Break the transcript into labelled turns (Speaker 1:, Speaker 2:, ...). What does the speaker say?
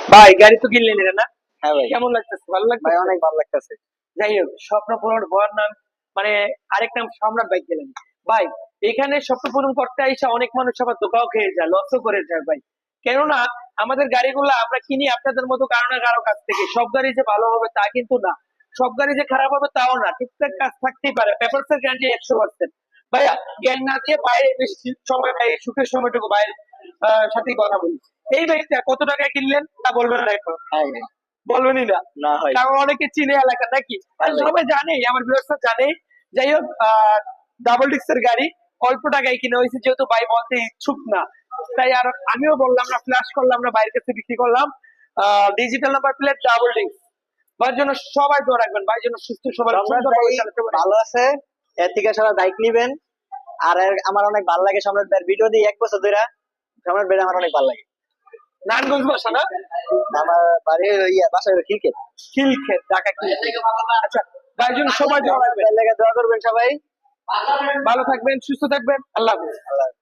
Speaker 1: ভাই গাড়ি তো কিনলেন এটা না?
Speaker 2: হ্যাঁ ভাই।
Speaker 1: কেমন লাগতেছে? ভালো
Speaker 2: ভাই
Speaker 1: লাগতেছে?
Speaker 2: অনেক ভালো লাগতেছে।
Speaker 1: যাই হোক, স্বপ্ন পূরণ হওয়ার নাম মানে আরেক নাম সম্রাট বাইক গেলেন। ভাই এখানে স্বপ্ন পূরণ করতে আইসা অনেক মানুষ আবার ধোকাও খেয়ে যায়, লসও করে যায় ভাই। কেননা আমাদের গাড়িগুলো আমরা কিনি আপনাদের মতো কারো না কারো কাছ থেকে। সব গাড়ি যে ভালো হবে তা কিন্তু না, সব গাড়ি যে খারাপ হবে তাও না। ঠিকঠাক কাজ থাকতেই পারে, পেপারস এর গ্যারান্টি 100%। ভাইয়া জ্ঞান না দিয়ে বাইরে বেশি সময় ভাই, সুখের সময়টুকু বাইরের সাথেই কথা বলি। এই বাইকটা কত টাকায় কিনলেন তা বলবেন না এখন?
Speaker 2: হ্যাঁ ভাই।
Speaker 1: বলবেনই না?
Speaker 2: না ভাই।
Speaker 1: কারণ অনেকে চিনে এলাকা নাকি, আর
Speaker 2: হ্যাঁ ভাই।
Speaker 1: সবাই জানে, আমার ভিউয়ার্সরা জানে। যাই হোক, ডাবল ডিক্সের গাড়ি অল্প টাকায় কিনে হয়েছে, যেহেতু ভাই বলতে ইচ্ছুক না, তাই আর আমিও বললাম না, ফ্ল্যাশ করলাম না, বাইরের কাছে বিক্রি করলাম। ডিজিটাল নাম্বার প্লেট, ডাবল ডিক্স। ভাইয়ের জন্য সবাই দোয়া রাখবেন, ভাইয়ের জন্য সুস্থ সবার
Speaker 2: সম্রাট ভাই
Speaker 1: সুন্দরভাবে চালাতে পারে।
Speaker 2: ভালো আছে, এর থেকে সবাই বাইক নিবেন। আমার অনেক ভালো লাগে সম্রাট ভাইয়ের ভিডিও দিই 1 বছর ধরে। সম্রাট ভাই আমার অনেক ভালো লাগে।
Speaker 1: নারায়ণগঞ্জ বাসা না?
Speaker 2: আমার বাড়ি বাসায় খিলক্ষেত।
Speaker 1: খিলক্ষেত, ঢাকা খিলক্ষেত। আচ্ছা, ভাইয়ের জন্য সবাই দোয়া রাখবেন।
Speaker 2: ভাইয়ের লাগে দোয়া করবেন সবাই।
Speaker 1: ভালো থাকবেন, সুস্থ থাকবেন, আল্লাহ হাফেজ।
Speaker 2: আল্লাহ হাফেজ।